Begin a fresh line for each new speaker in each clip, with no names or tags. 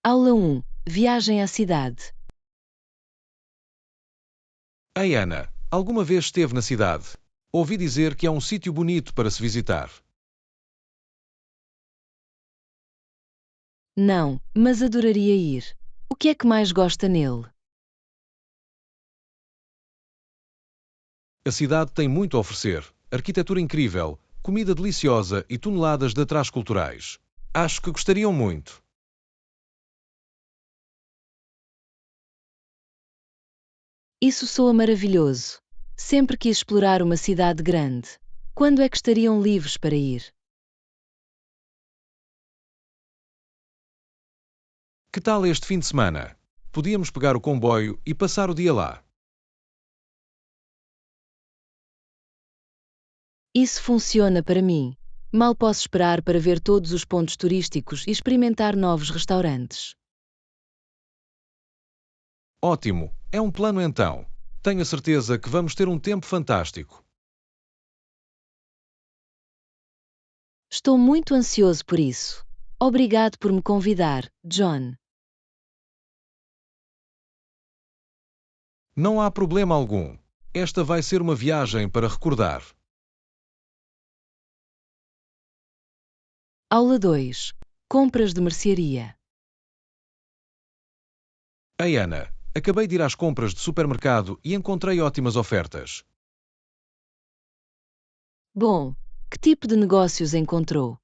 Aula 1. Viagem à cidade.
Ei Ana, alguma vez esteve na cidade? Ouvi dizer que é um sítio bonito para se visitar.
Não, mas adoraria ir. O que é que mais gosta nele?
A cidade tem muito a oferecer, arquitetura incrível, comida deliciosa e toneladas de atrasos culturais. Acho que gostariam muito.
Isso soa maravilhoso. Sempre quis explorar uma cidade grande. Quando é que estariam livres para ir?
Que tal este fim de semana? Podíamos pegar o comboio e passar o dia lá.
Isso funciona para mim. Mal posso esperar para ver todos os pontos turísticos e experimentar novos restaurantes.
Ótimo, é um plano então. Tenho a certeza que vamos ter um tempo fantástico.
Estou muito ansioso por isso. Obrigado por me convidar, John.
Não há problema algum. Esta vai ser uma viagem para recordar.
Aula 2. Compras de mercearia.
Ei Ana, acabei de ir às compras de supermercado e encontrei ótimas ofertas.
Bom, que tipo de negócios encontrou?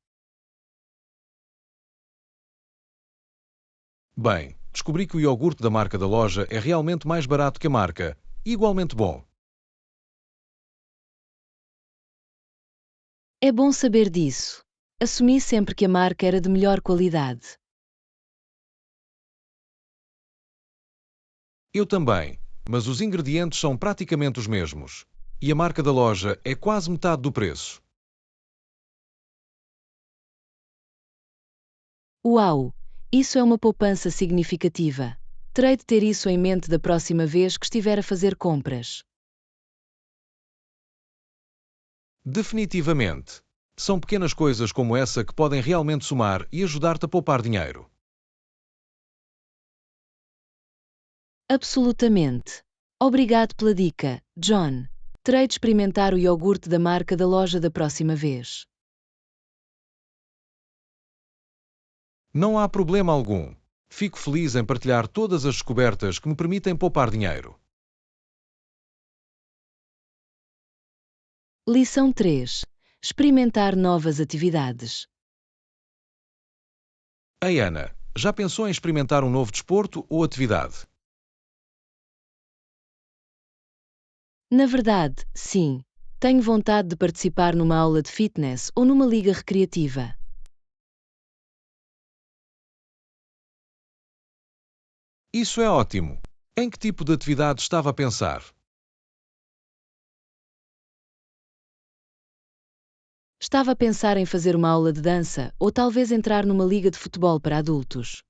Bem, descobri que o iogurte da marca da loja é realmente mais barato que a marca, e igualmente bom.
É bom saber disso. Assumi sempre que a marca era de melhor qualidade.
Eu também, mas os ingredientes são praticamente os mesmos. E a marca da loja é quase metade do preço.
Uau! Isso é uma poupança significativa. Terei de ter isso em mente da próxima vez que estiver a fazer compras.
Definitivamente. São pequenas coisas como essa que podem realmente somar e ajudar-te a poupar dinheiro.
Absolutamente. Obrigado pela dica, John. Terei de experimentar o iogurte da marca da loja da próxima vez.
Não há problema algum. Fico feliz em partilhar todas as descobertas que me permitem poupar dinheiro.
Lição 3. Experimentar novas atividades.
Ei Ana, já pensou em experimentar um novo desporto ou atividade?
Na verdade, sim. Tenho vontade de participar numa aula de fitness ou numa liga recreativa.
Isso é ótimo. Em que tipo de atividade estava a pensar?
Estava a pensar em fazer uma aula de dança ou talvez entrar numa liga de futebol para adultos.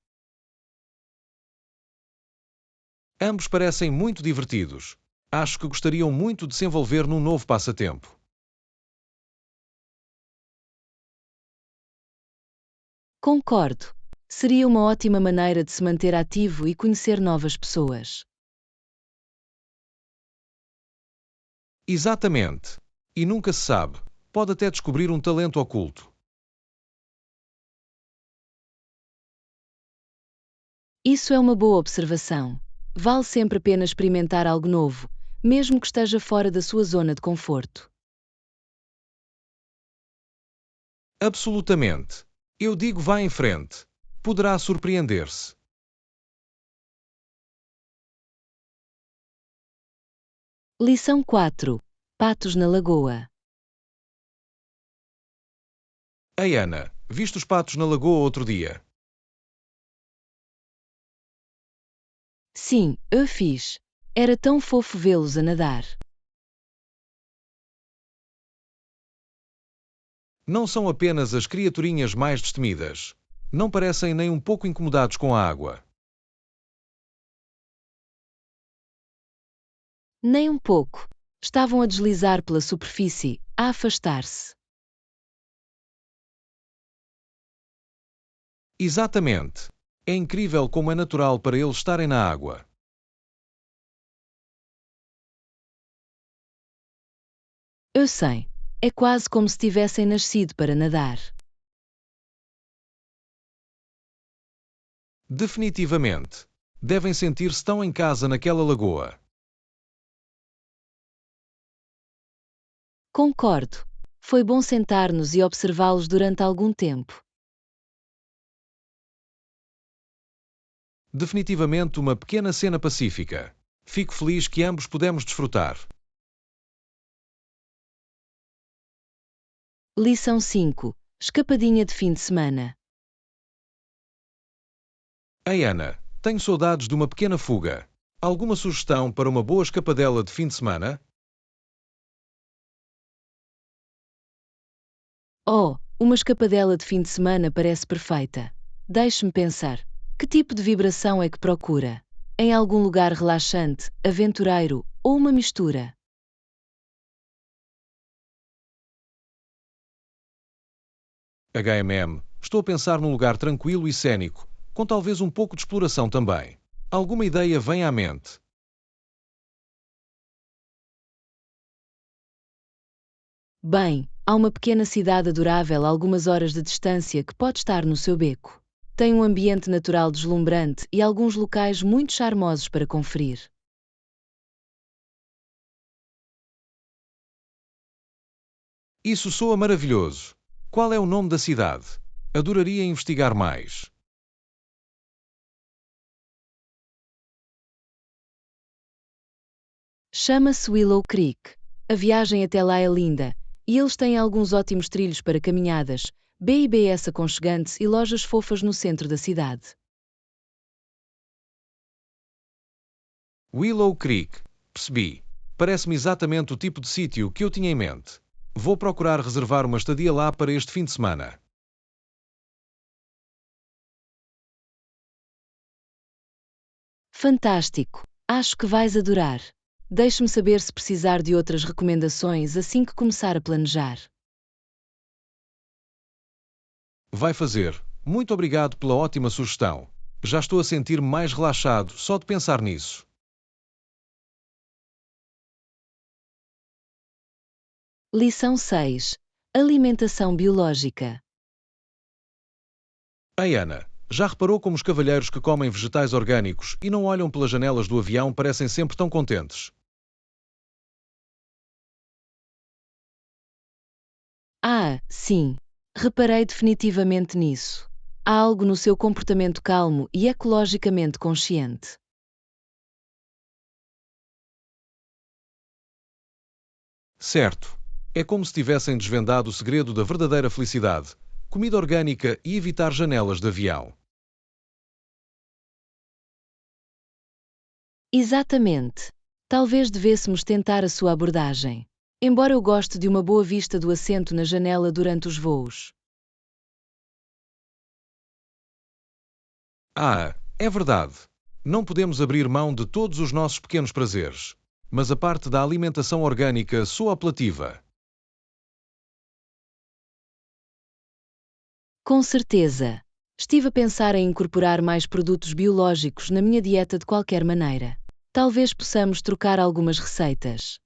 Ambos parecem muito divertidos. Acho que gostariam muito de se envolver num novo passatempo.
Concordo. Seria uma ótima maneira de se manter ativo e conhecer novas pessoas.
Exatamente. E nunca se sabe. Pode até descobrir um talento oculto.
Isso é uma boa observação. Vale sempre a pena experimentar algo novo, mesmo que esteja fora da sua zona de conforto.
Absolutamente. Eu digo vá em frente. Poderá surpreender-se.
Lição 4. Patos na lagoa.
Ei Ana, viste os patos na lagoa outro dia?
Sim, eu fiz. Era tão fofo vê-los a nadar.
Não são apenas as criaturinhas mais destemidas. Não parecem nem um pouco incomodados com a água.
Nem um pouco. Estavam a deslizar pela superfície, a afastar-se.
Exatamente. É incrível como é natural para eles estarem na água.
Eu sei. É quase como se tivessem nascido para nadar.
Definitivamente. Devem sentir-se tão em casa naquela lagoa.
Concordo. Foi bom sentar-nos e observá-los durante algum tempo.
Definitivamente uma pequena cena pacífica. Fico feliz que ambos pudemos desfrutar.
Lição 5. Escapadinha de fim de semana.
Ei Ana, tenho saudades de uma pequena fuga. Alguma sugestão para uma boa escapadela de fim de semana?
Oh, uma escapadela de fim de semana parece perfeita. Deixe-me pensar. Que tipo de vibração é que procura? Em algum lugar relaxante, aventureiro ou uma mistura?
Estou a pensar num lugar tranquilo e cênico, com talvez um pouco de exploração também. Alguma ideia vem à mente?
Bem, há uma pequena cidade adorável a algumas horas de distância que pode estar no seu beco. Tem um ambiente natural deslumbrante e alguns locais muito charmosos para conferir.
Isso soa maravilhoso. Qual é o nome da cidade? Adoraria investigar mais.
Chama-se Willow Creek. A viagem até lá é linda, e eles têm alguns ótimos trilhos para caminhadas, BIBS aconchegantes e lojas fofas no centro da cidade.
Willow Creek. Percebi. Parece-me exatamente o tipo de sítio que eu tinha em mente. Vou procurar reservar uma estadia lá para este fim de semana.
Fantástico! Acho que vais adorar. Deixe-me saber se precisar de outras recomendações assim que começar a planejar.
Vai fazer. Muito obrigado pela ótima sugestão. Já estou a sentir-me mais relaxado só de pensar nisso.
Lição 6. Alimentação biológica.
Ei Ana, já reparou como os cavalheiros que comem vegetais orgânicos e não olham pelas janelas do avião parecem sempre tão contentes?
Ah, sim. Reparei definitivamente nisso. Há algo no seu comportamento calmo e ecologicamente consciente.
Certo. É como se tivessem desvendado o segredo da verdadeira felicidade: comida orgânica e evitar janelas de avião.
Exatamente. Talvez devêssemos tentar a sua abordagem. Embora eu goste de uma boa vista do assento na janela durante os voos.
Ah, é verdade. Não podemos abrir mão de todos os nossos pequenos prazeres. Mas a parte da alimentação orgânica soa apelativa.
Com certeza. Estive a pensar em incorporar mais produtos biológicos na minha dieta de qualquer maneira. Talvez possamos trocar algumas receitas.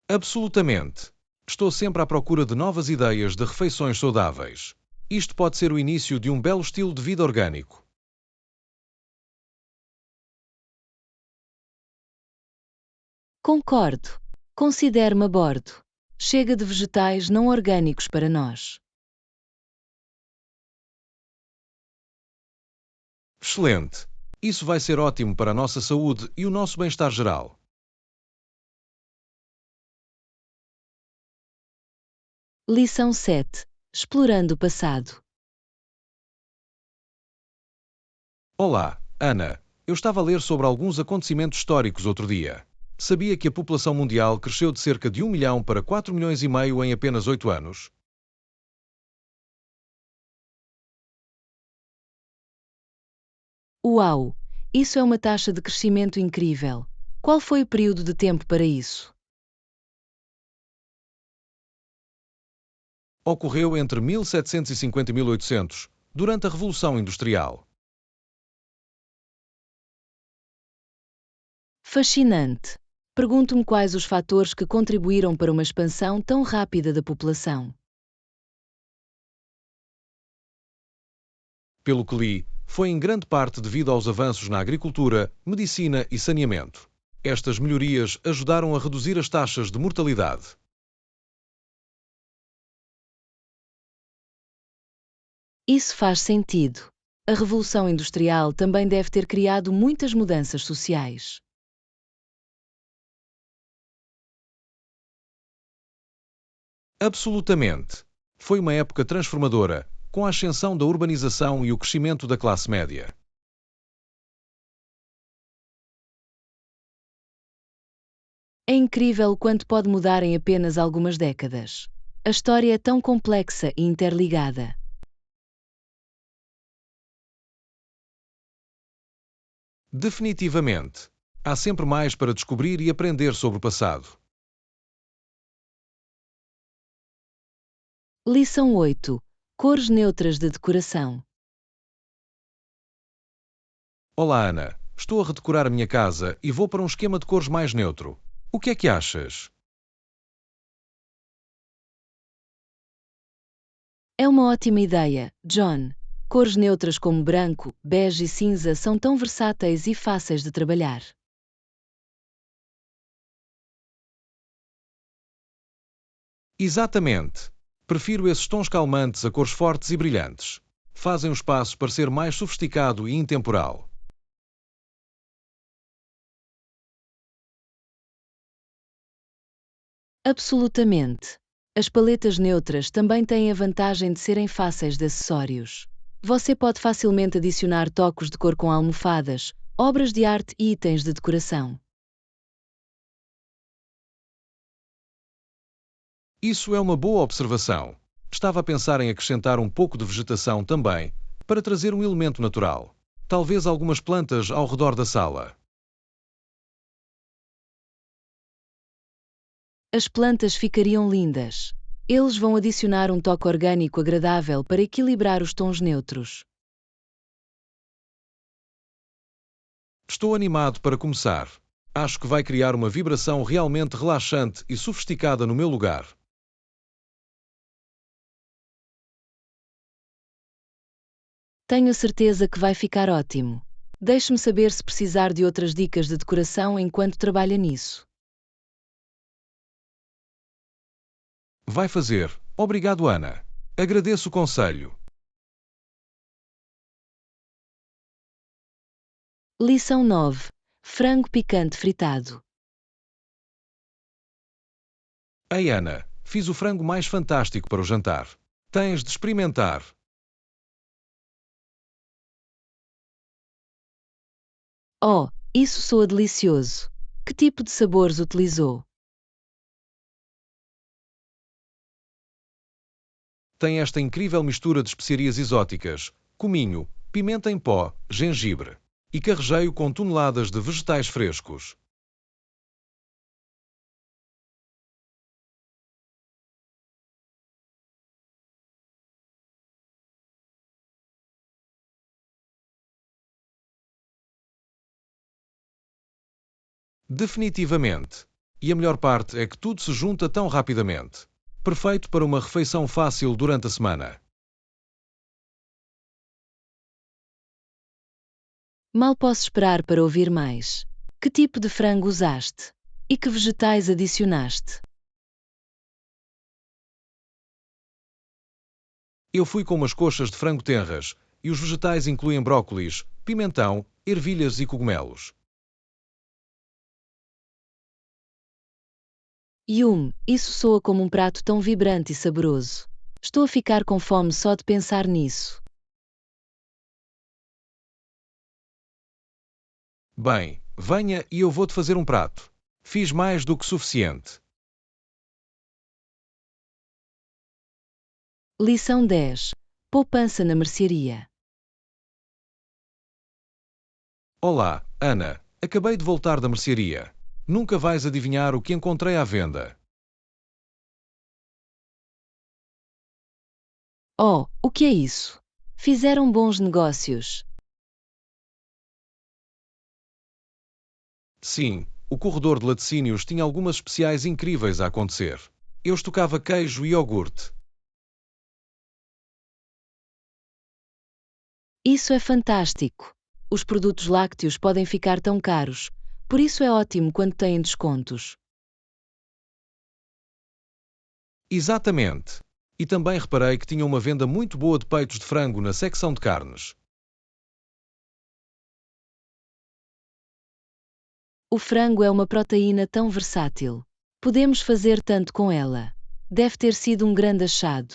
Absolutamente. Estou sempre à procura de novas ideias de refeições saudáveis. Isto pode ser o início de um belo estilo de vida orgânico.
Concordo. Considere-me a bordo. Chega de vegetais não orgânicos para nós.
Excelente! Isso vai ser ótimo para a nossa saúde e o nosso bem-estar geral.
Lição 7. Explorando o passado.
Olá, Ana. Eu estava a ler sobre alguns acontecimentos históricos outro dia. Sabia que a população mundial cresceu de cerca de 1 milhão para 4 milhões e meio em apenas 8 anos?
Uau! Isso é uma taxa de crescimento incrível. Qual foi o período de tempo para isso?
Ocorreu entre 1750 e 1800, durante a Revolução Industrial.
Fascinante. Pergunto-me quais os fatores que contribuíram para uma expansão tão rápida da população.
Pelo que li, foi em grande parte devido aos avanços na agricultura, medicina e saneamento. Estas melhorias ajudaram a reduzir as taxas de mortalidade.
Isso faz sentido. A Revolução Industrial também deve ter criado muitas mudanças sociais.
Absolutamente. Foi uma época transformadora, com a ascensão da urbanização e o crescimento da classe média.
É incrível o quanto pode mudar em apenas algumas décadas. A história é tão complexa e interligada.
Definitivamente. Há sempre mais para descobrir e aprender sobre o passado.
Lição 8. Cores neutras de decoração.
Olá, Ana. Estou a redecorar a minha casa e vou para um esquema de cores mais neutro. O que é que achas?
É uma ótima ideia, John. Cores neutras como branco, bege e cinza são tão versáteis e fáceis de trabalhar.
Exatamente. Prefiro esses tons calmantes a cores fortes e brilhantes. Fazem o espaço parecer mais sofisticado e intemporal.
Absolutamente. As paletas neutras também têm a vantagem de serem fáceis de acessórios. Você pode facilmente adicionar tocos de cor com almofadas, obras de arte e itens de decoração.
Isso é uma boa observação. Estava a pensar em acrescentar um pouco de vegetação também, para trazer um elemento natural. Talvez algumas plantas ao redor da sala.
As plantas ficariam lindas. Eles vão adicionar um toque orgânico agradável para equilibrar os tons neutros.
Estou animado para começar. Acho que vai criar uma vibração realmente relaxante e sofisticada no meu lugar.
Tenho a certeza que vai ficar ótimo. Deixe-me saber se precisar de outras dicas de decoração enquanto trabalha nisso.
Vai fazer. Obrigado, Ana. Agradeço o conselho.
Lição 9. Frango picante fritado.
Ei, Ana, fiz o frango mais fantástico para o jantar. Tens de experimentar.
Oh, isso soa delicioso. Que tipo de sabores utilizou?
Tem esta incrível mistura de especiarias exóticas, cominho, pimenta em pó, gengibre e carrejeio com toneladas de vegetais frescos. Definitivamente. E a melhor parte é que tudo se junta tão rapidamente. Perfeito para uma refeição fácil durante a semana.
Mal posso esperar para ouvir mais. Que tipo de frango usaste? E que vegetais adicionaste?
Eu fui com umas coxas de frango tenras, e os vegetais incluem brócolis, pimentão, ervilhas e cogumelos.
Isso soa como um prato tão vibrante e saboroso. Estou a ficar com fome só de pensar nisso.
Bem, venha e eu vou-te fazer um prato. Fiz mais do que suficiente.
Lição 10. Poupança na mercearia.
Olá, Ana. Acabei de voltar da mercearia. Nunca vais adivinhar o que encontrei à venda.
Oh, o que é isso? Fizeram bons negócios.
Sim, o corredor de laticínios tinha algumas especiais incríveis a acontecer. Eu estocava queijo e iogurte.
Isso é fantástico. Os produtos lácteos podem ficar tão caros, por isso é ótimo quando têm descontos.
Exatamente. E também reparei que tinha uma venda muito boa de peitos de frango na secção de carnes.
O frango é uma proteína tão versátil. Podemos fazer tanto com ela. Deve ter sido um grande achado.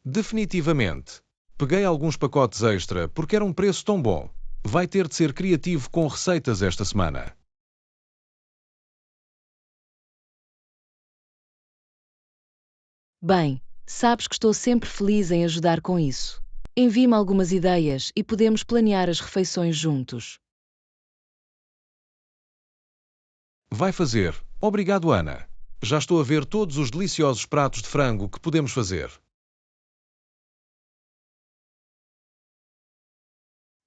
Definitivamente. Peguei alguns pacotes extra porque era um preço tão bom. Vai ter de ser criativo com receitas esta semana.
Bem, sabes que estou sempre feliz em ajudar com isso. Envie-me algumas ideias e podemos planear as refeições juntos.
Vai fazer. Obrigado, Ana. Já estou a ver todos os deliciosos pratos de frango que podemos fazer.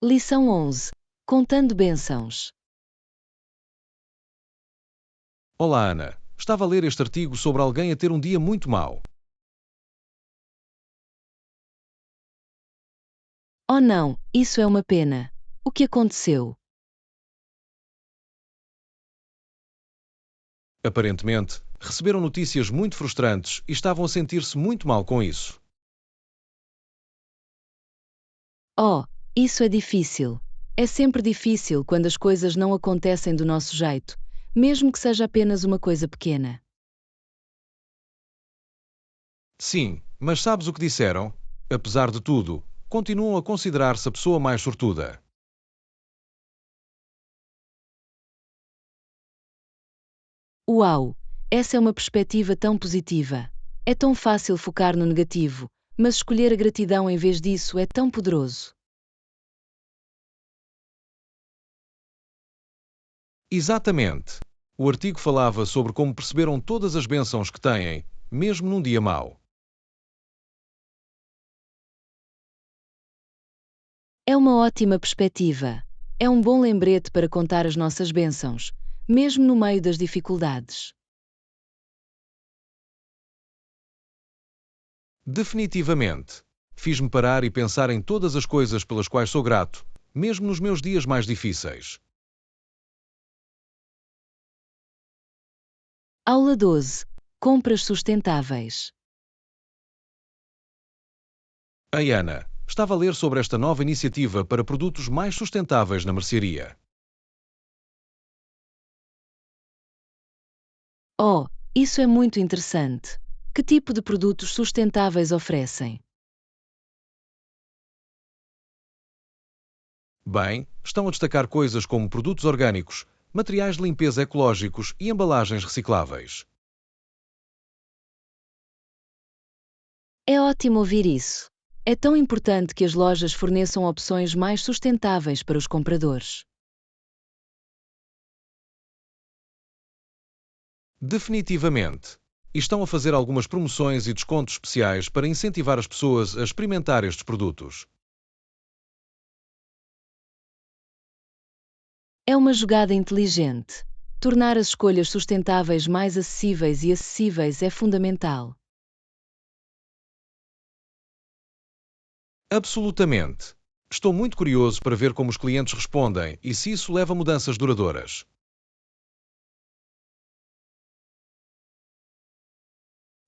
Lição 11. Contando bênçãos.
Olá, Ana. Estava a ler este artigo sobre alguém a ter um dia muito mau.
Oh não, isso é uma pena. O que aconteceu?
Aparentemente, receberam notícias muito frustrantes e estavam a sentir-se muito mal com isso.
Oh, isso é difícil. É sempre difícil quando as coisas não acontecem do nosso jeito, mesmo que seja apenas uma coisa pequena.
Sim, mas sabes o que disseram? Apesar de tudo, continuam a considerar-se a pessoa mais sortuda.
Uau! Essa é uma perspectiva tão positiva. É tão fácil focar no negativo, mas escolher a gratidão em vez disso é tão poderoso.
Exatamente. O artigo falava sobre como perceberam todas as bênçãos que têm, mesmo num dia mau.
É uma ótima perspectiva. É um bom lembrete para contar as nossas bênçãos, mesmo no meio das dificuldades.
Definitivamente. Fiz-me parar e pensar em todas as coisas pelas quais sou grato, mesmo nos meus dias mais difíceis.
Aula 12. Compras sustentáveis.
Ei, Ana, estava a ler sobre esta nova iniciativa para produtos mais sustentáveis na mercearia.
Oh, isso é muito interessante. Que tipo de produtos sustentáveis oferecem?
Bem, estão a destacar coisas como produtos orgânicos, materiais de limpeza ecológicos e embalagens recicláveis.
É ótimo ouvir isso. É tão importante que as lojas forneçam opções mais sustentáveis para os compradores.
Definitivamente. E estão a fazer algumas promoções e descontos especiais para incentivar as pessoas a experimentar estes produtos.
É uma jogada inteligente. Tornar as escolhas sustentáveis mais acessíveis e acessíveis é fundamental.
Absolutamente. Estou muito curioso para ver como os clientes respondem e se isso leva a mudanças duradouras.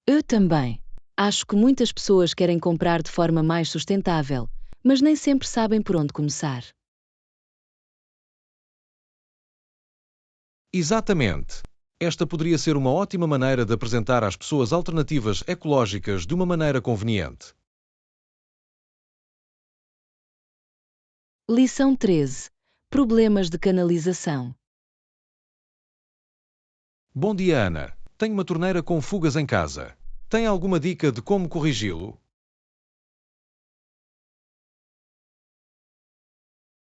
Eu também. Acho que muitas pessoas querem comprar de forma mais sustentável, mas nem sempre sabem por onde começar.
Exatamente. Esta poderia ser uma ótima maneira de apresentar às pessoas alternativas ecológicas de uma maneira conveniente.
Lição 13. Problemas de canalização.
Bom dia, Ana. Tenho uma torneira com fugas em casa. Tem alguma dica de como corrigi-lo?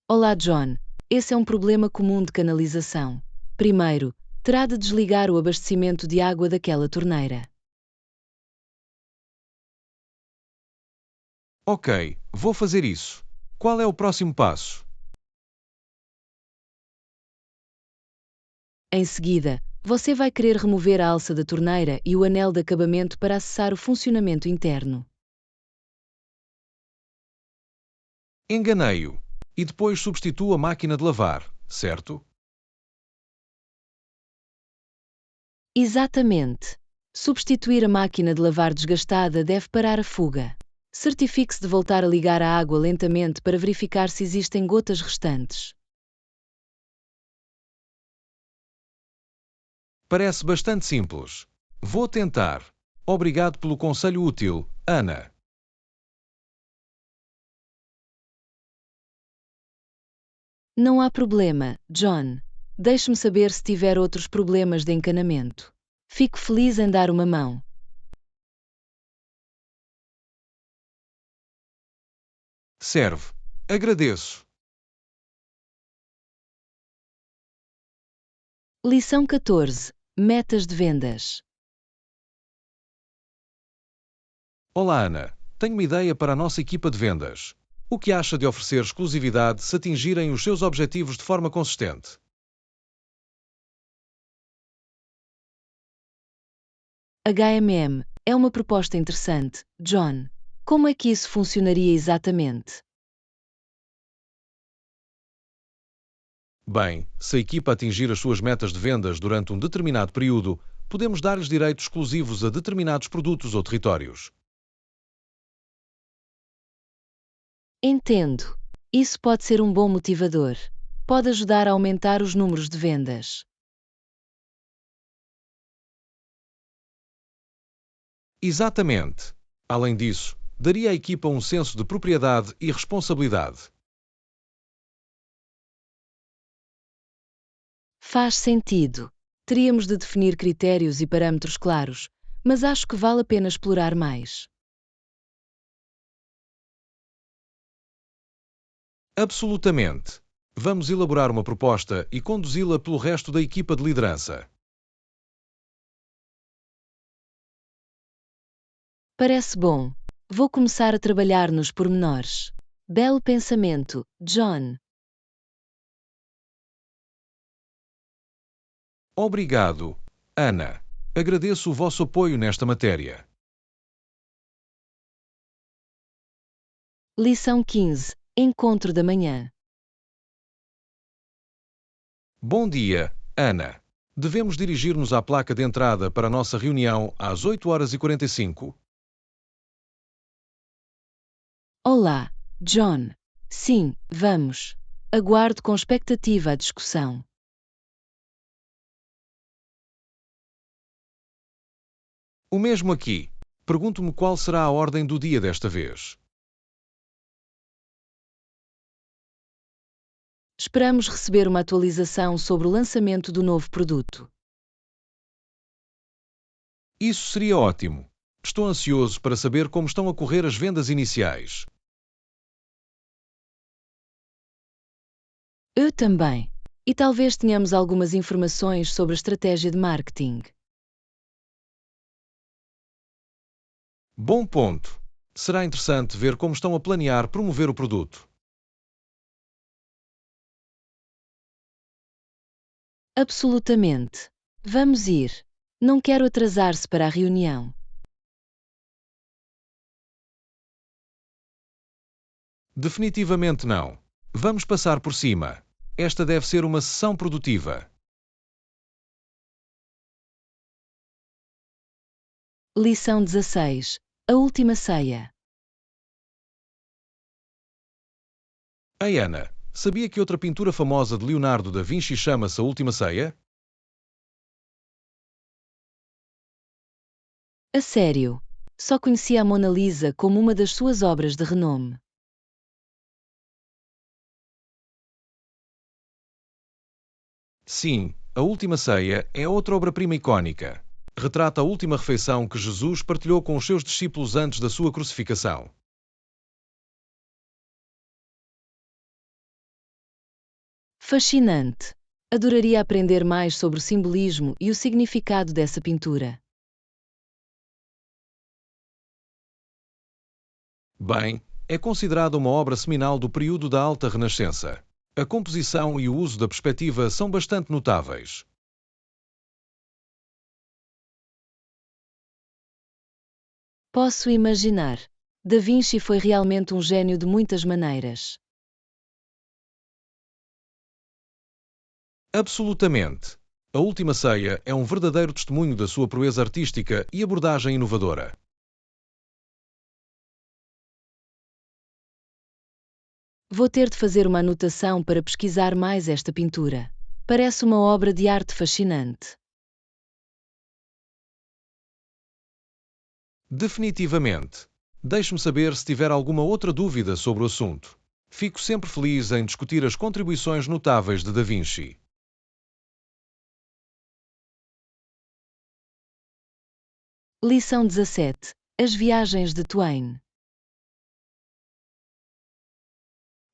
Olá, John. Esse é um problema comum de canalização. Primeiro, terá de desligar o abastecimento de água daquela torneira.
Ok, vou fazer isso. Qual é o próximo passo?
Em seguida, você vai querer remover a alça da torneira e o anel de acabamento para acessar o funcionamento interno.
Enganei-o. E depois substituo a máquina de lavar, certo?
Exatamente. Substituir a máquina de lavar desgastada deve parar a fuga. Certifique-se de voltar a ligar a água lentamente para verificar se existem gotas restantes.
Parece bastante simples. Vou tentar. Obrigado pelo conselho útil, Ana.
Não há problema, John. Deixe-me saber se tiver outros problemas de encanamento. Fico feliz em dar uma mão.
Serve. Agradeço.
Lição 14. Metas de vendas.
Olá, Ana. Tenho uma ideia para a nossa equipa de vendas. O que acha de oferecer exclusividade se atingirem os seus objetivos de forma consistente?
HMM é uma proposta interessante, John. Como é que isso funcionaria exatamente?
Bem, se a equipa atingir as suas metas de vendas durante um determinado período, podemos dar-lhes direitos exclusivos a determinados produtos ou territórios.
Entendo. Isso pode ser um bom motivador. Pode ajudar a aumentar os números de vendas.
Exatamente. Além disso, daria à equipa um senso de propriedade e responsabilidade.
Faz sentido. Teríamos de definir critérios e parâmetros claros, mas acho que vale a pena explorar mais.
Absolutamente. Vamos elaborar uma proposta e conduzi-la pelo resto da equipa de liderança.
Parece bom. Vou começar a trabalhar nos pormenores. Belo pensamento, John.
Obrigado, Ana. Agradeço o vosso apoio nesta matéria.
Lição 15. Encontro da manhã.
Bom dia, Ana. Devemos dirigir-nos à placa de entrada para a nossa reunião às 8h45.
Olá, John. Sim, vamos. Aguardo com expectativa a discussão.
O mesmo aqui. Pergunto-me qual será a ordem do dia desta vez.
Esperamos receber uma atualização sobre o lançamento do novo produto.
Isso seria ótimo. Estou ansioso para saber como estão a correr as vendas iniciais.
Eu também. E talvez tenhamos algumas informações sobre a estratégia de marketing.
Bom ponto. Será interessante ver como estão a planear promover o produto.
Absolutamente. Vamos ir. Não quero atrasar-se para a reunião.
Definitivamente não. Vamos passar por cima. Esta deve ser uma sessão produtiva.
Lição 16. A última ceia.
Ei, Ana, sabia que outra pintura famosa de Leonardo da Vinci chama-se A Última Ceia?
A sério. Só conhecia a Mona Lisa como uma das suas obras de renome.
Sim, A Última Ceia é outra obra-prima icónica. Retrata a última refeição que Jesus partilhou com os seus discípulos antes da sua crucificação.
Fascinante. Adoraria aprender mais sobre o simbolismo e o significado dessa pintura.
Bem, é considerada uma obra seminal do período da Alta Renascença. A composição e o uso da perspectiva são bastante notáveis.
Posso imaginar. Da Vinci foi realmente um gênio de muitas maneiras.
Absolutamente. A Última Ceia é um verdadeiro testemunho da sua proeza artística e abordagem inovadora.
Vou ter de fazer uma anotação para pesquisar mais esta pintura. Parece uma obra de arte fascinante.
Definitivamente. Deixe-me saber se tiver alguma outra dúvida sobre o assunto. Fico sempre feliz em discutir as contribuições notáveis de Da Vinci.
Lição 17. As viagens de Twain.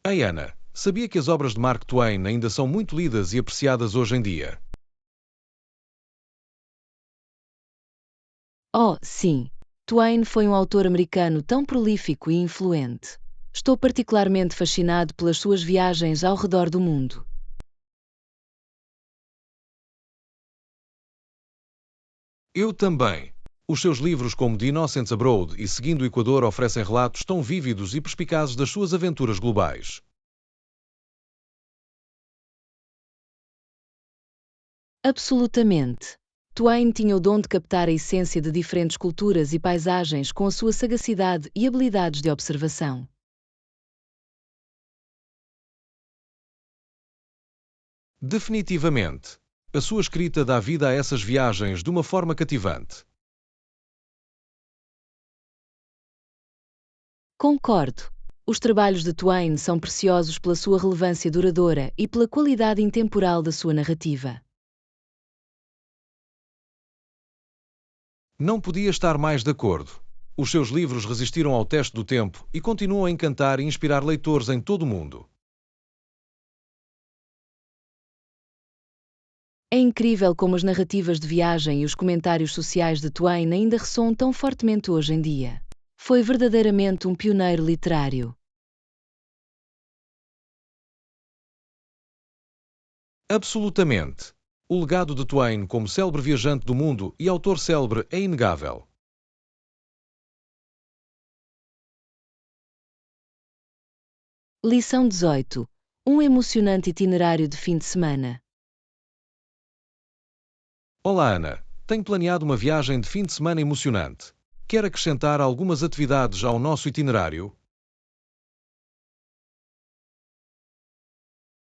Ei, Ana, sabia que as obras de Mark Twain ainda são muito lidas e apreciadas hoje em dia?
Oh, sim. Twain foi um autor americano tão prolífico e influente. Estou particularmente fascinado pelas suas viagens ao redor do mundo.
Eu também. Os seus livros como The Innocents Abroad e Seguindo o Equador oferecem relatos tão vívidos e perspicazes das suas aventuras globais.
Absolutamente. Twain tinha o dom de captar a essência de diferentes culturas e paisagens com a sua sagacidade e habilidades de observação.
Definitivamente. A sua escrita dá vida a essas viagens de uma forma cativante.
Concordo. Os trabalhos de Twain são preciosos pela sua relevância duradoura e pela qualidade intemporal da sua narrativa.
Não podia estar mais de acordo. Os seus livros resistiram ao teste do tempo e continuam a encantar e inspirar leitores em todo o mundo.
É incrível como as narrativas de viagem e os comentários sociais de Twain ainda ressoam tão fortemente hoje em dia. Foi verdadeiramente um pioneiro literário.
Absolutamente. O legado de Twain como célebre viajante do mundo e autor célebre é inegável.
Lição 18. Um emocionante itinerário de fim de semana.
Olá, Ana. Tenho planeado uma viagem de fim de semana emocionante. Quer acrescentar algumas atividades ao nosso itinerário?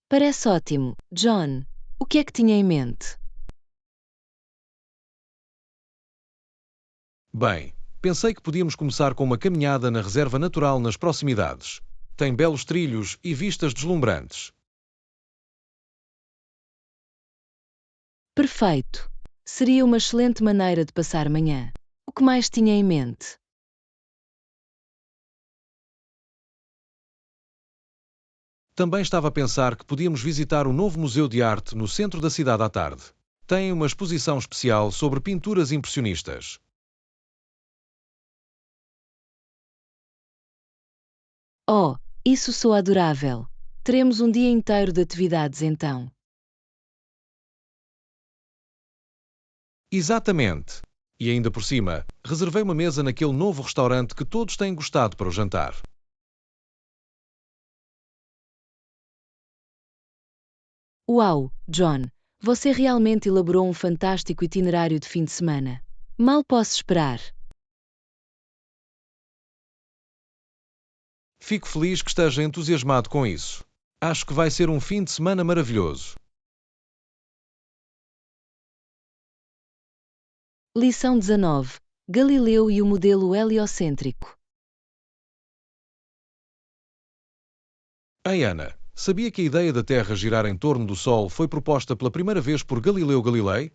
Parece ótimo, John. O que é que tinha em mente?
Bem, pensei que podíamos começar com uma caminhada na reserva natural nas proximidades. Tem belos trilhos e vistas deslumbrantes.
Perfeito. Seria uma excelente maneira de passar manhã. O que mais tinha em mente?
Também estava a pensar que podíamos visitar o novo Museu de Arte no centro da cidade à tarde. Tem uma exposição especial sobre pinturas impressionistas.
Oh, isso soa adorável. Teremos um dia inteiro de atividades então.
Exatamente. E ainda por cima, reservei uma mesa naquele novo restaurante que todos têm gostado para o jantar.
Uau, John! Você realmente elaborou um fantástico itinerário de fim de semana. Mal posso esperar.
Fico feliz que esteja entusiasmado com isso. Acho que vai ser um fim de semana maravilhoso.
Lição 19. Galileu e o modelo heliocêntrico.
Ei, Ana, sabia que a ideia da Terra girar em torno do Sol foi proposta pela primeira vez por Galileu Galilei?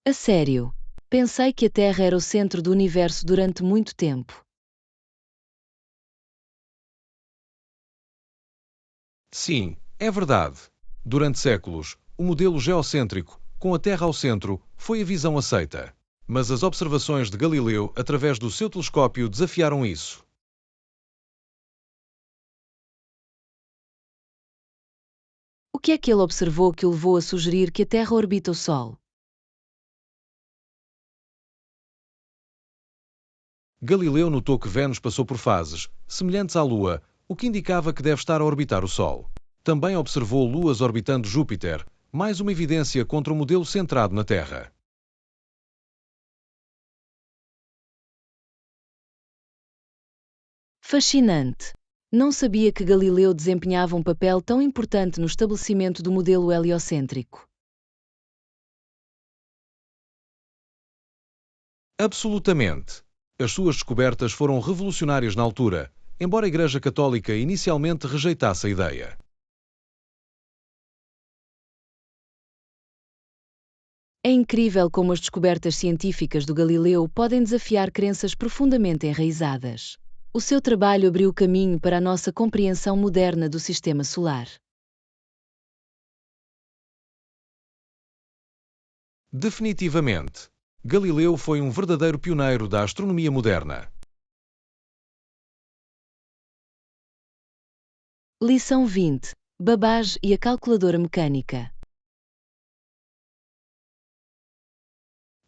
A sério. Pensei que a Terra era o centro do universo durante muito tempo.
Sim, é verdade. Durante séculos, o modelo geocêntrico, com a Terra ao centro, foi a visão aceita. Mas as observações de Galileu através do seu telescópio desafiaram isso.
O que é que ele observou que o levou a sugerir que a Terra orbita o Sol?
Galileu notou que Vênus passou por fases, semelhantes à Lua, o que indicava que deve estar a orbitar o Sol. Também observou luas orbitando Júpiter, mais uma evidência contra o modelo centrado na Terra.
Fascinante! Não sabia que Galileu desempenhava um papel tão importante no estabelecimento do modelo heliocêntrico.
Absolutamente. As suas descobertas foram revolucionárias na altura, embora a Igreja Católica inicialmente rejeitasse a ideia.
É incrível como as descobertas científicas do Galileu podem desafiar crenças profundamente enraizadas. O seu trabalho abriu caminho para a nossa compreensão moderna do sistema solar.
Definitivamente. Galileu foi um verdadeiro pioneiro da astronomia moderna.
Lição 20. Babbage e a calculadora mecânica.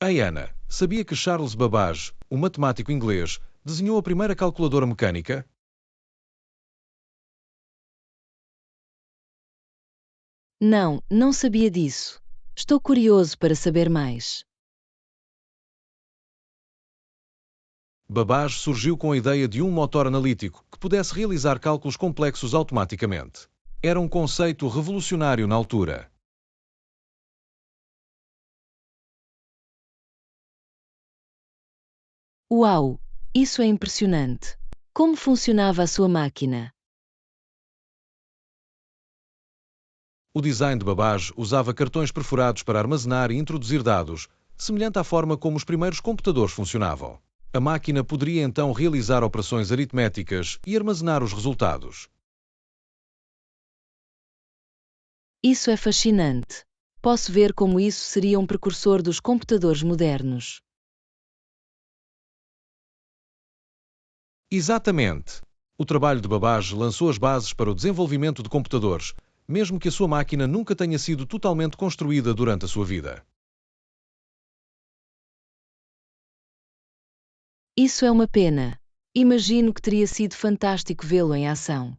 Ei, Ana, sabia que Charles Babbage, um matemático inglês, desenhou a primeira calculadora mecânica?
Não, não sabia disso. Estou curioso para saber mais.
Babbage surgiu com a ideia de um motor analítico que pudesse realizar cálculos complexos automaticamente. Era um conceito revolucionário na altura.
Uau! Isso é impressionante. Como funcionava a sua máquina?
O design de Babbage usava cartões perfurados para armazenar e introduzir dados, semelhante à forma como os primeiros computadores funcionavam. A máquina poderia então realizar operações aritméticas e armazenar os resultados.
Isso é fascinante. Posso ver como isso seria um precursor dos computadores modernos.
Exatamente. O trabalho de Babbage lançou as bases para o desenvolvimento de computadores, mesmo que a sua máquina nunca tenha sido totalmente construída durante a sua vida.
Isso é uma pena. Imagino que teria sido fantástico vê-lo em ação.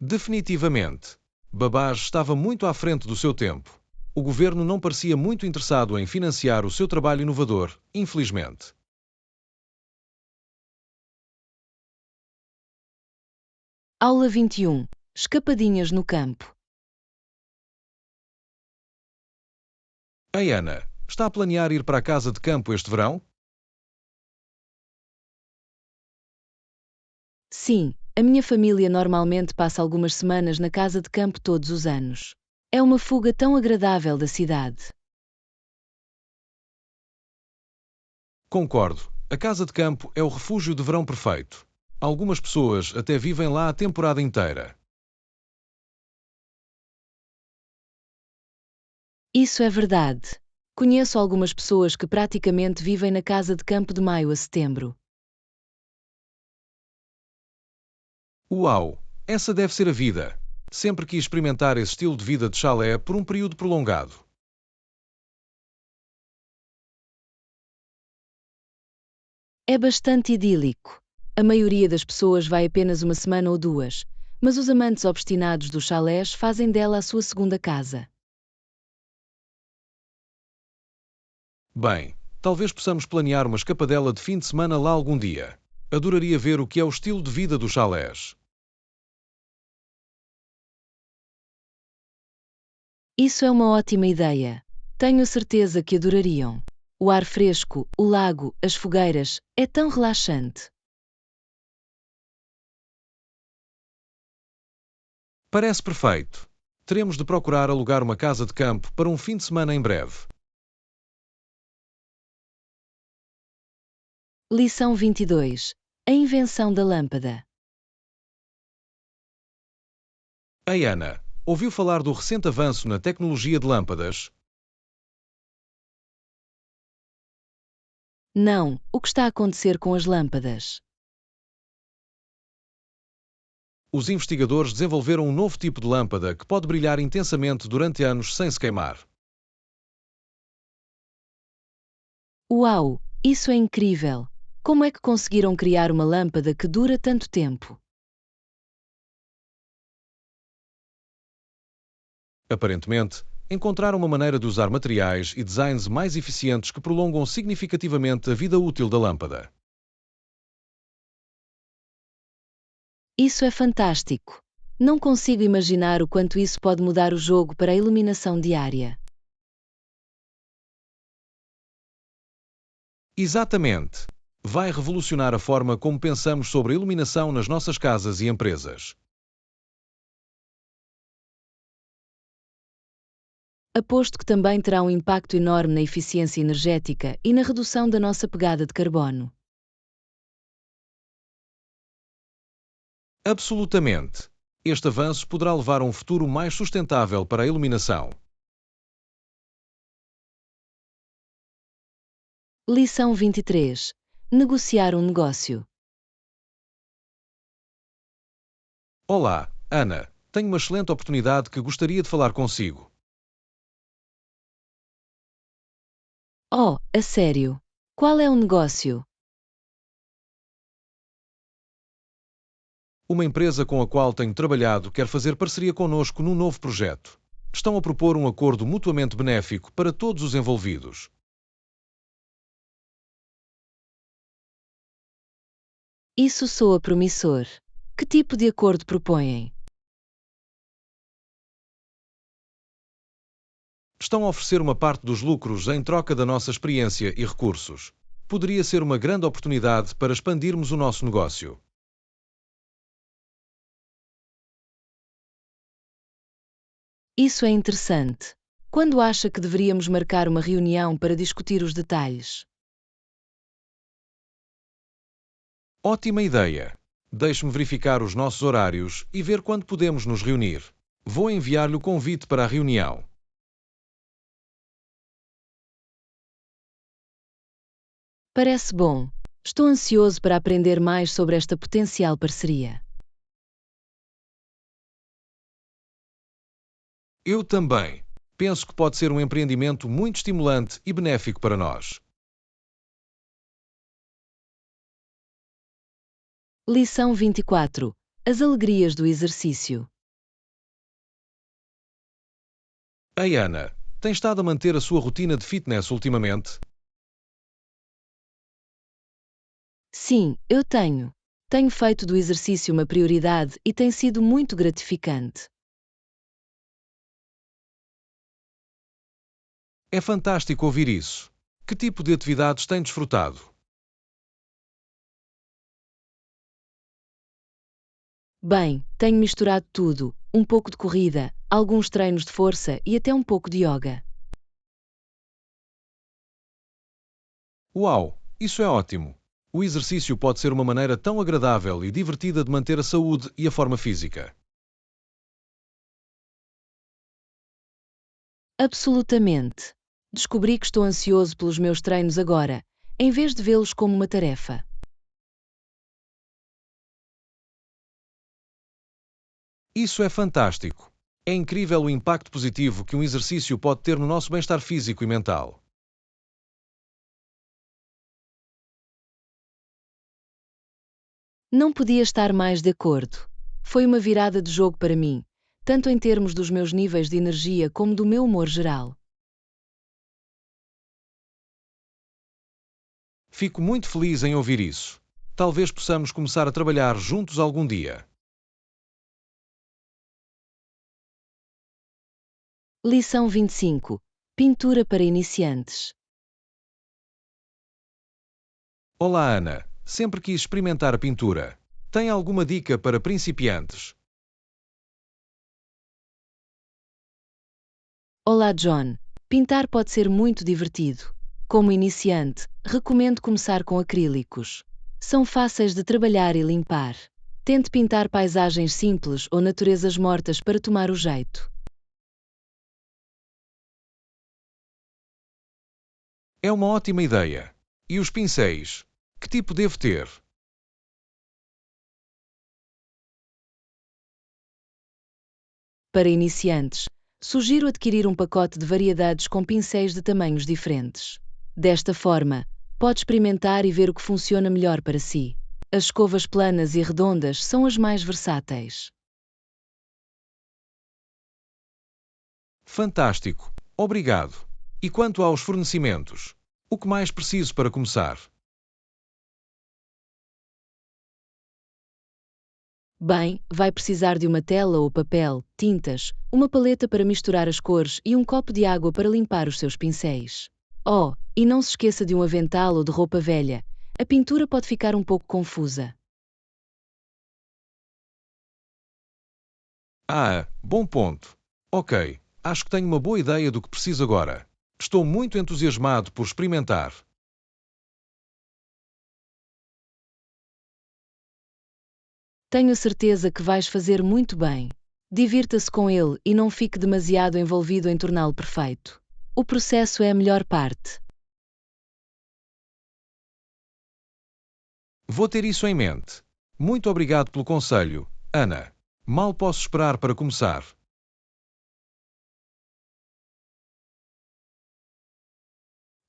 Definitivamente. Babbage estava muito à frente do seu tempo. O governo não parecia muito interessado em financiar o seu trabalho inovador, infelizmente.
Aula 21. Escapadinhas no campo.
Ei, Ana, está a planear ir para a casa de campo este verão?
Sim, a minha família normalmente passa algumas semanas na casa de campo todos os anos. É uma fuga tão agradável da cidade.
Concordo. A casa de campo é o refúgio de verão perfeito. Algumas pessoas até vivem lá a temporada inteira.
Isso é verdade. Conheço algumas pessoas que praticamente vivem na casa de campo de maio a setembro.
Uau! Essa deve ser a vida. Sempre quis experimentar esse estilo de vida de chalé por um período prolongado.
É bastante idílico. A maioria das pessoas vai apenas uma semana ou duas, mas os amantes obstinados dos chalés fazem dela a sua segunda casa.
Bem, talvez possamos planear uma escapadela de fim de semana lá algum dia. Adoraria ver o que é o estilo de vida dos chalés.
Isso é uma ótima ideia. Tenho a certeza que adorariam. O ar fresco, o lago, as fogueiras, é tão relaxante.
Parece perfeito. Teremos de procurar alugar uma casa de campo para um fim de semana em breve.
Lição 22. A invenção da lâmpada.
Ei, Ana, ouviu falar do recente avanço na tecnologia de lâmpadas?
Não, o que está a acontecer com as lâmpadas?
Os investigadores desenvolveram um novo tipo de lâmpada que pode brilhar intensamente durante anos sem se queimar.
Uau, isso é incrível! Como é que conseguiram criar uma lâmpada que dura tanto tempo?
Aparentemente, encontraram uma maneira de usar materiais e designs mais eficientes que prolongam significativamente a vida útil da lâmpada.
Isso é fantástico! Não consigo imaginar o quanto isso pode mudar o jogo para a iluminação diária.
Exatamente! Vai revolucionar a forma como pensamos sobre a iluminação nas nossas casas e empresas.
Aposto que também terá um impacto enorme na eficiência energética e na redução da nossa pegada de carbono.
Absolutamente! Este avanço poderá levar a um futuro mais sustentável para a iluminação.
Lição 23. Negociar um negócio.
Olá, Ana. Tenho uma excelente oportunidade que gostaria de falar consigo.
Oh, a sério? Qual é o negócio?
Uma empresa com a qual tenho trabalhado quer fazer parceria conosco num novo projeto. Estão a propor um acordo mutuamente benéfico para todos os envolvidos.
Isso soa promissor. Que tipo de acordo propõem?
Estão a oferecer uma parte dos lucros em troca da nossa experiência e recursos. Poderia ser uma grande oportunidade para expandirmos o nosso negócio.
Isso é interessante. Quando acha que deveríamos marcar uma reunião para discutir os detalhes?
Ótima ideia! Deixe-me verificar os nossos horários e ver quando podemos nos reunir. Vou enviar-lhe o convite para a reunião.
Parece bom. Estou ansioso para aprender mais sobre esta potencial parceria.
Eu também. Penso que pode ser um empreendimento muito estimulante e benéfico para nós.
Lição 24. As alegrias do exercício.
Ei, Ana, tem estado a manter a sua rotina de fitness ultimamente?
Sim, eu tenho. Tenho feito do exercício uma prioridade e tem sido muito gratificante.
É fantástico ouvir isso. Que tipo de atividades tem desfrutado?
Bem, tenho misturado tudo: um pouco de corrida, alguns treinos de força e até um pouco de yoga.
Uau, isso é ótimo! O exercício pode ser uma maneira tão agradável e divertida de manter a saúde e a forma física.
Absolutamente. Descobri que estou ansioso pelos meus treinos agora, em vez de vê-los como uma tarefa.
Isso é fantástico! É incrível o impacto positivo que um exercício pode ter no nosso bem-estar físico e mental.
Não podia estar mais de acordo. Foi uma virada de jogo para mim, tanto em termos dos meus níveis de energia como do meu humor geral.
Fico muito feliz em ouvir isso. Talvez possamos começar a trabalhar juntos algum dia.
Lição 25. Pintura para iniciantes.
Olá, Ana. Sempre quis experimentar a pintura. Tem alguma dica para principiantes?
Olá, John. Pintar pode ser muito divertido. Como iniciante, recomendo começar com acrílicos. São fáceis de trabalhar e limpar. Tente pintar paisagens simples ou naturezas mortas para tomar o jeito.
É uma ótima ideia. E os pincéis? Que tipo devo ter?
Para iniciantes, sugiro adquirir um pacote de variedades com pincéis de tamanhos diferentes. Desta forma, pode experimentar e ver o que funciona melhor para si. As escovas planas e redondas são as mais versáteis.
Fantástico. Obrigado. E quanto aos fornecimentos? O que mais preciso para começar?
Bem, vai precisar de uma tela ou papel, tintas, uma paleta para misturar as cores e um copo de água para limpar os seus pincéis. Oh, e não se esqueça de um avental ou de roupa velha. A pintura pode ficar um pouco confusa.
Ah, bom ponto. Ok, acho que tenho uma boa ideia do que preciso agora. Estou muito entusiasmado por experimentar.
Tenho certeza que vais fazer muito bem. Divirta-se com ele e não fique demasiado envolvido em torná-lo perfeito. O processo é a melhor parte.
Vou ter isso em mente. Muito obrigado pelo conselho, Ana. Mal posso esperar para começar.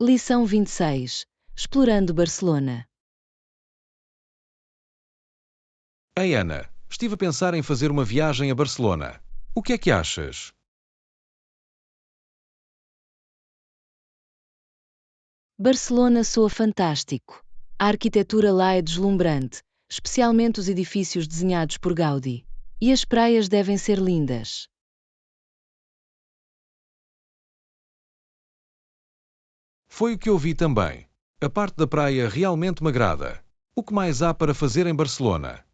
Lição 26. Explorando Barcelona.
Ei, Ana, estive a pensar em fazer uma viagem a Barcelona. O que é que achas?
Barcelona soa fantástico. A arquitetura lá é deslumbrante, especialmente os edifícios desenhados por Gaudí. E as praias devem ser lindas.
Foi o que eu vi também. A parte da praia realmente me agrada. O que mais há para fazer em Barcelona?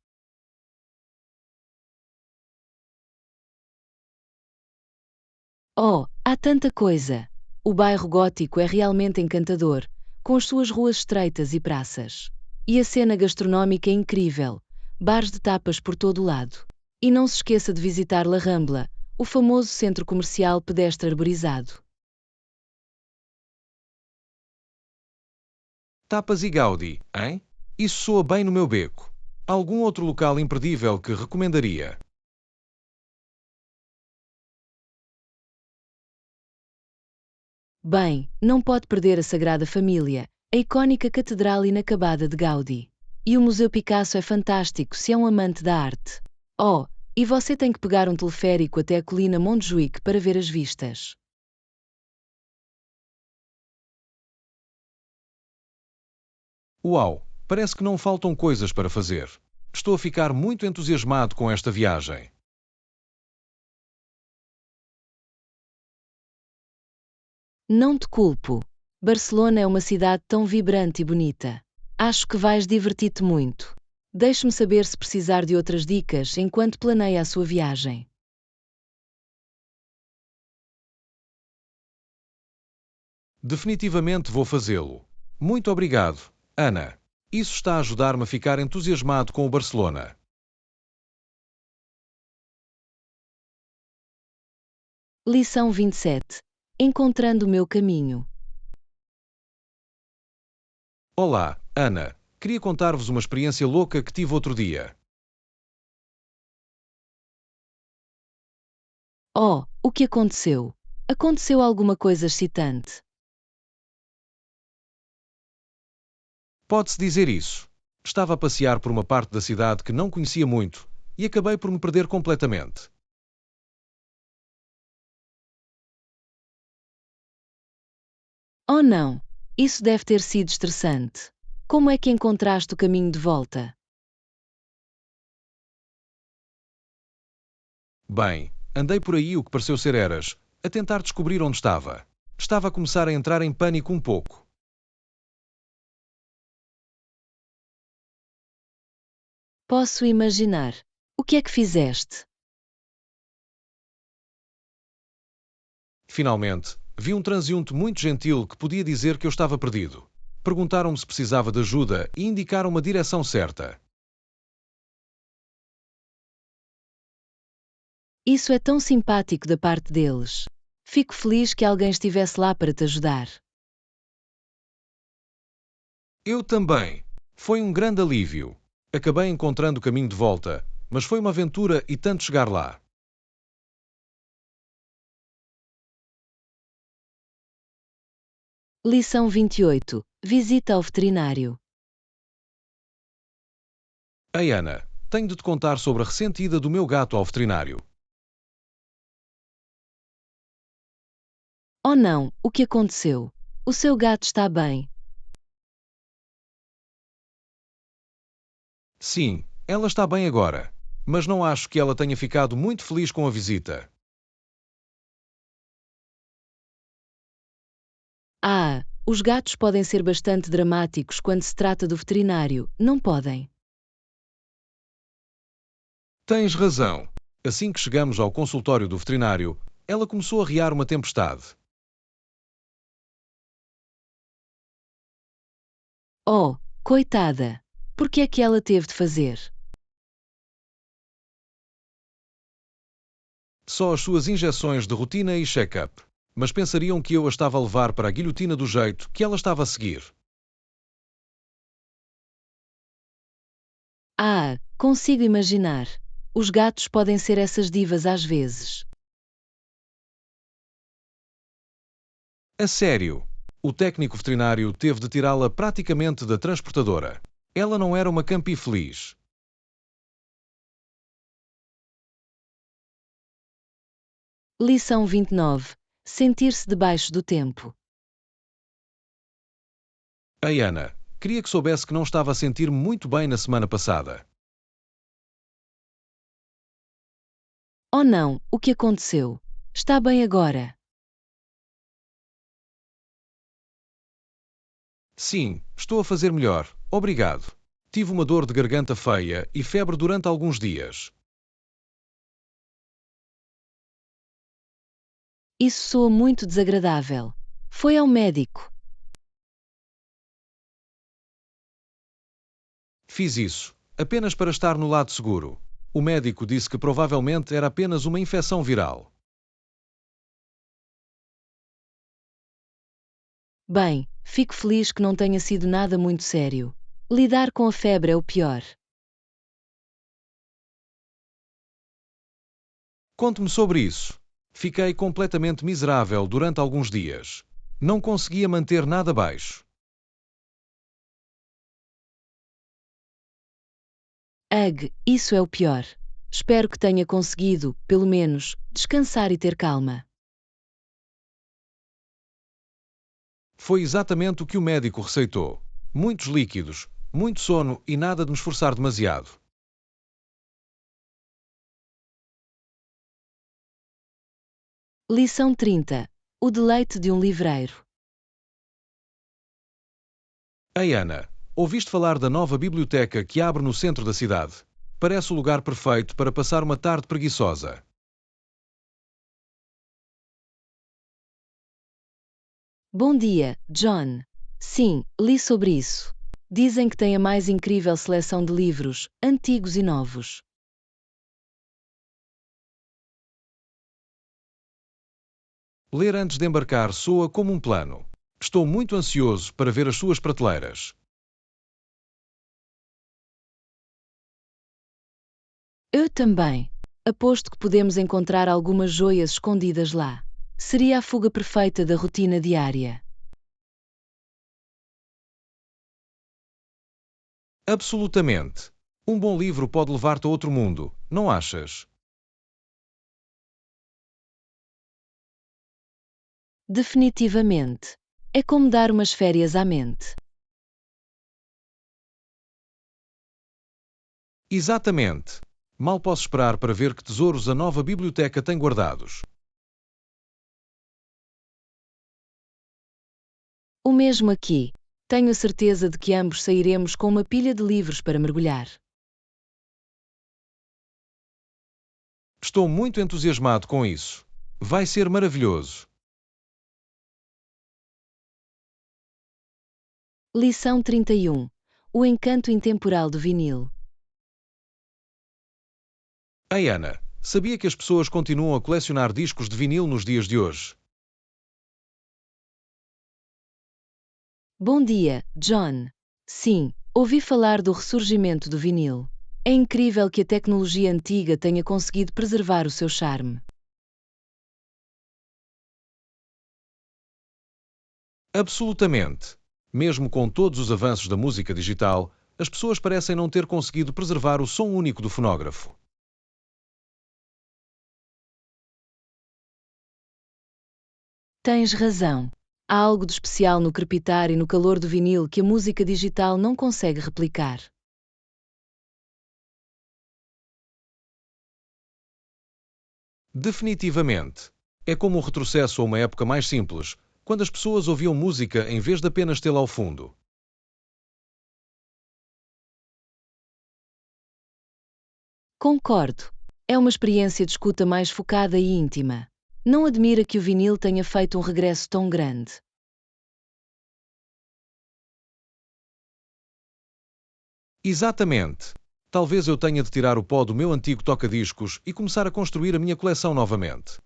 Oh, há tanta coisa! O bairro gótico é realmente encantador, com as suas ruas estreitas e praças. E a cena gastronómica é incrível, bares de tapas por todo o lado. E não se esqueça de visitar La Rambla, o famoso centro comercial pedestre arborizado.
Tapas e Gaudi, hein? Isso soa bem no meu beco. Algum outro local imperdível que recomendaria?
Bem, não pode perder a Sagrada Família, a icónica catedral inacabada de Gaudí. E o Museu Picasso é fantástico se é um amante da arte. Oh, e você tem que pegar um teleférico até a colina Montjuïc para ver as vistas.
Uau, parece que não faltam coisas para fazer. Estou a ficar muito entusiasmado com esta viagem.
Não te culpo. Barcelona é uma cidade tão vibrante e bonita. Acho que vais divertir-te muito. Deixe-me saber se precisar de outras dicas enquanto planeia a sua viagem.
Definitivamente vou fazê-lo. Muito obrigado, Ana. Isso está a ajudar-me a ficar entusiasmado com o Barcelona.
Lição 27. Encontrando o meu caminho.
Olá, Ana. Queria contar-vos uma experiência louca que tive outro dia.
Oh, o que aconteceu? Aconteceu alguma coisa excitante?
Pode-se dizer isso. Estava a passear por uma parte da cidade que não conhecia muito e acabei por me perder completamente.
Oh não! Isso deve ter sido estressante. Como é que encontraste o caminho de volta?
Bem, andei por aí o que pareceu ser eras, a tentar descobrir onde estava. Estava a começar a entrar em pânico um pouco.
Posso imaginar. O que é que fizeste?
Finalmente, vi um transeunte muito gentil que podia dizer que eu estava perdido. Perguntaram-me se precisava de ajuda e indicaram uma direção certa.
Isso é tão simpático da parte deles. Fico feliz que alguém estivesse lá para te ajudar.
Eu também. Foi um grande alívio. Acabei encontrando o caminho de volta, mas foi uma aventura e tanto chegar lá.
Lição 28. Visita ao veterinário.
Ei, Ana, tenho de te contar sobre a recente ida do meu gato ao veterinário.
Oh não, o que aconteceu? O seu gato está bem.
Sim, ela está bem agora, mas não acho que ela tenha ficado muito feliz com a visita.
Ah, os gatos podem ser bastante dramáticos quando se trata do veterinário, não podem?
Tens razão. Assim que chegamos ao consultório do veterinário, ela começou a riar uma tempestade.
Oh, coitada! Por que é que ela teve de fazer?
Só as suas injeções de rotina e check-up. Mas pensariam que eu a estava a levar para a guilhotina do jeito que ela estava a seguir.
Ah, consigo imaginar. Os gatos podem ser essas divas às vezes.
A sério. O técnico veterinário teve de tirá-la praticamente da transportadora. Ela não era uma campi feliz.
Lição 29. Sentir-se debaixo do tempo.
Ei, Ana, queria que soubesse que não estava a sentir-me muito bem na semana passada.
Oh não, o que aconteceu? Está bem agora.
Sim, estou a fazer melhor, obrigado. Tive uma dor de garganta feia e febre durante alguns dias.
Isso soa muito desagradável. Foi ao médico.
Fiz isso, apenas para estar no lado seguro. O médico disse que provavelmente era apenas uma infecção viral.
Bem, fico feliz que não tenha sido nada muito sério. Lidar com a febre é o pior.
Conte-me sobre isso. Fiquei completamente miserável durante alguns dias. Não conseguia manter nada baixo.
Ugh, isso é o pior. Espero que tenha conseguido, pelo menos, descansar e ter calma.
Foi exatamente o que o médico receitou. Muitos líquidos, muito sono e nada de me esforçar demasiado.
Lição 30. O deleite de um livreiro.
Ei, Ana, ouviste falar da nova biblioteca que abre no centro da cidade? Parece o lugar perfeito para passar uma tarde preguiçosa.
Bom dia, John. Sim, li sobre isso. Dizem que tem a mais incrível seleção de livros, antigos e novos.
Ler antes de embarcar soa como um plano. Estou muito ansioso para ver as suas prateleiras.
Eu também. Aposto que podemos encontrar algumas joias escondidas lá. Seria a fuga perfeita da rotina diária.
Absolutamente. Um bom livro pode levar-te a outro mundo, não achas?
Definitivamente. É como dar umas férias à mente.
Exatamente. Mal posso esperar para ver que tesouros a nova biblioteca tem guardados.
O mesmo aqui. Tenho a certeza de que ambos sairemos com uma pilha de livros para mergulhar.
Estou muito entusiasmado com isso. Vai ser maravilhoso.
Lição 31. O encanto intemporal do vinil.
Ei, Ana, sabia que as pessoas continuam a colecionar discos de vinil nos dias de hoje?
Bom dia, John. Sim, ouvi falar do ressurgimento do vinil. É incrível que a tecnologia antiga tenha conseguido preservar o seu charme.
Absolutamente. Mesmo com todos os avanços da música digital, as pessoas parecem não ter conseguido preservar o som único do fonógrafo.
Tens razão. Há algo de especial no crepitar e no calor do vinil que a música digital não consegue replicar.
Definitivamente. É como um retrocesso a uma época mais simples, quando as pessoas ouviam música em vez de apenas tê-la ao fundo.
Concordo. É uma experiência de escuta mais focada e íntima. Não admira que o vinil tenha feito um regresso tão grande.
Exatamente. Talvez eu tenha de tirar o pó do meu antigo toca-discos e começar a construir a minha coleção novamente.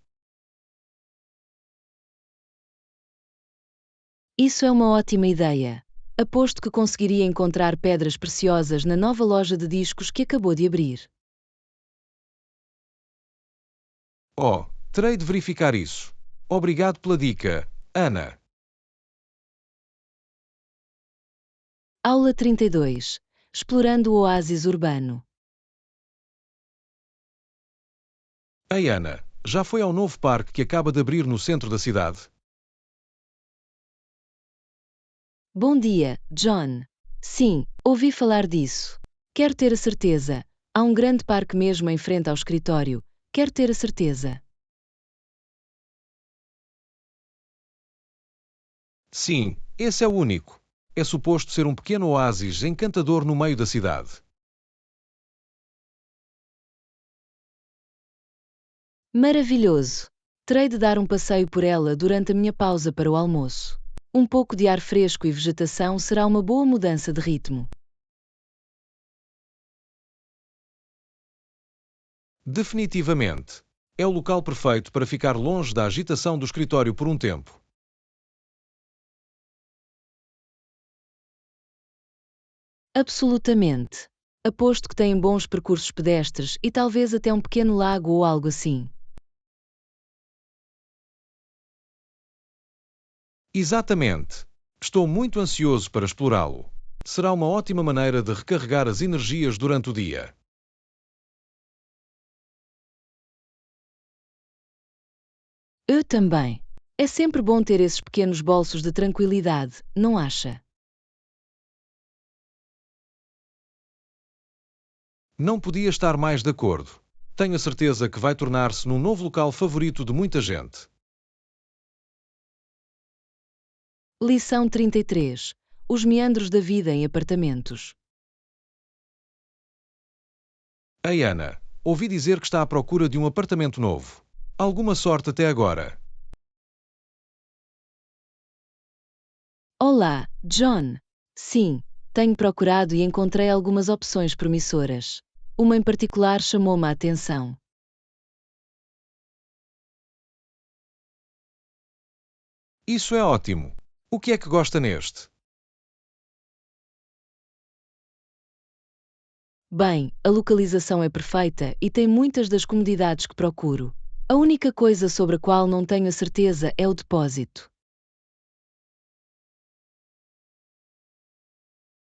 Isso é uma ótima ideia. Aposto que conseguiria encontrar pedras preciosas na nova loja de discos que acabou de abrir.
Oh, terei de verificar isso. Obrigado pela dica, Ana.
Aula 32. Explorando o oásis urbano.
Ei, Ana, já foi ao novo parque que acaba de abrir no centro da cidade?
Bom dia, John. Sim, ouvi falar disso. Quero ter a certeza. Há um grande parque mesmo em frente ao escritório. Quero ter a certeza.
Sim, esse é o único. É suposto ser um pequeno oásis encantador no meio da cidade.
Maravilhoso! Terei de dar um passeio por ela durante a minha pausa para o almoço. Um pouco de ar fresco e vegetação será uma boa mudança de ritmo.
Definitivamente. É o local perfeito para ficar longe da agitação do escritório por um tempo.
Absolutamente. Aposto que tem bons percursos pedestres e talvez até um pequeno lago ou algo assim.
Exatamente. Estou muito ansioso para explorá-lo. Será uma ótima maneira de recarregar as energias durante o dia.
Eu também. É sempre bom ter esses pequenos bolsos de tranquilidade, não acha?
Não podia estar mais de acordo. Tenho a certeza que vai tornar-se num novo local favorito de muita gente.
Lição 33. Os meandros da vida em apartamentos.
Ei, Ana, ouvi dizer que está à procura de um apartamento novo. Alguma sorte até agora.
Olá, John. Sim, tenho procurado e encontrei algumas opções promissoras. Uma em particular chamou-me a atenção.
Isso é ótimo. O que é que gosta neste?
Bem, a localização é perfeita e tem muitas das comodidades que procuro. A única coisa sobre a qual não tenho a certeza é o depósito.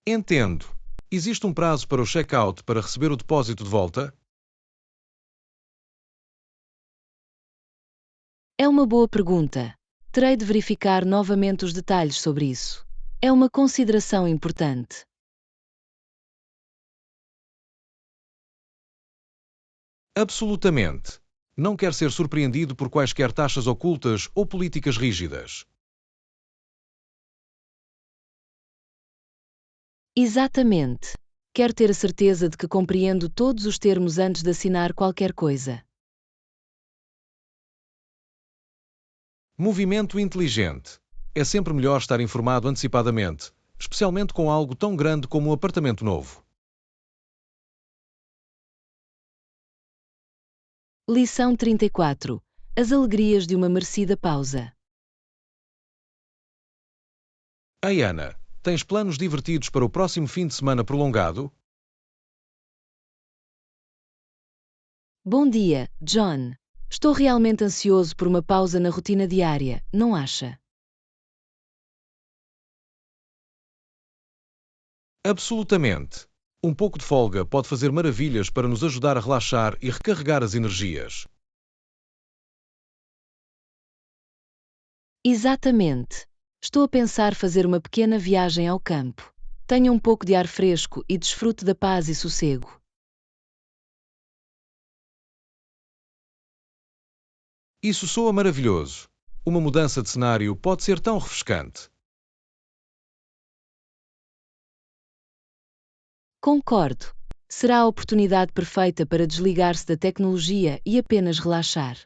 Entendo. Existe um prazo para o check-out para receber o depósito de volta?
É uma boa pergunta. Terei de verificar novamente os detalhes sobre isso. É uma consideração importante.
Absolutamente. Não quer ser surpreendido por quaisquer taxas ocultas ou políticas rígidas.
Exatamente. Quero ter a certeza de que compreendo todos os termos antes de assinar qualquer coisa.
Movimento inteligente. É sempre melhor estar informado antecipadamente, especialmente com algo tão grande como um apartamento novo.
Lição 34. As alegrias de uma merecida pausa.
Ei, Ana, tens planos divertidos para o próximo fim de semana prolongado?
Bom dia, John. Estou realmente ansioso por uma pausa na rotina diária, não acha?
Absolutamente. Um pouco de folga pode fazer maravilhas para nos ajudar a relaxar e recarregar as energias.
Exatamente. Estou a pensar fazer uma pequena viagem ao campo. Tenha um pouco de ar fresco e desfrute da paz e sossego.
Isso soa maravilhoso. Uma mudança de cenário pode ser tão refrescante.
Concordo. Será a oportunidade perfeita para desligar-se da tecnologia e apenas relaxar.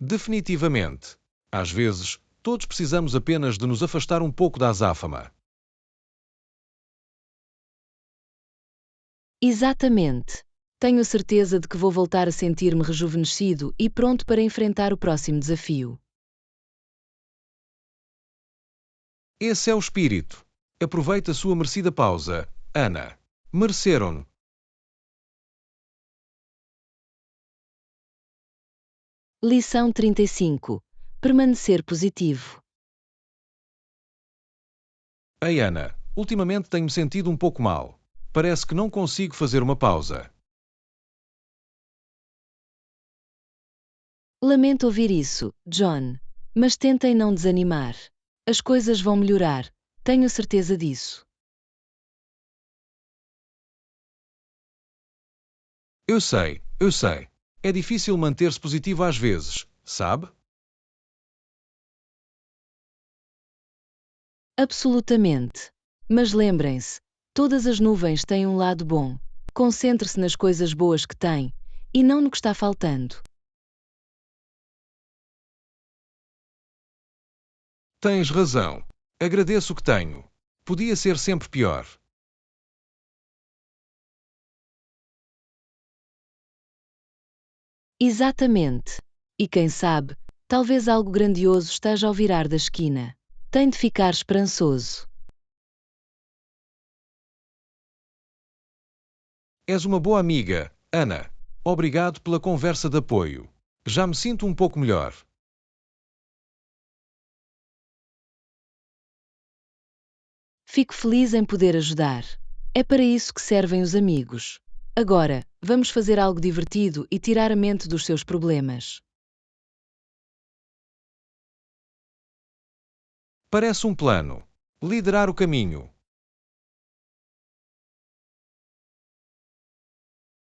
Definitivamente. Às vezes, todos precisamos apenas de nos afastar um pouco da azáfama.
Exatamente. Tenho a certeza de que vou voltar a sentir-me rejuvenescido e pronto para enfrentar o próximo desafio.
Esse é o espírito. Aproveite a sua merecida pausa, Ana. Mereceram.
Lição 35. Permanecer positivo.
Ei, Ana, ultimamente tenho-me sentido um pouco mal. Parece que não consigo fazer uma pausa.
Lamento ouvir isso, John. Mas tentem não desanimar. As coisas vão melhorar, tenho certeza disso.
Eu sei. É difícil manter-se positivo às vezes, sabe?
Absolutamente. Mas lembrem-se, todas as nuvens têm um lado bom. Concentre-se nas coisas boas que tem, e não no que está faltando.
Tens razão. Agradeço o que tenho. Podia ser sempre pior.
Exatamente. E quem sabe, talvez algo grandioso esteja ao virar da esquina. Tem de ficar esperançoso.
És uma boa amiga, Ana. Obrigado pela conversa de apoio. Já me sinto um pouco melhor.
Fico feliz em poder ajudar. É para isso que servem os amigos. Agora, vamos fazer algo divertido e tirar a mente dos seus problemas.
Parece um plano. Liderar o caminho.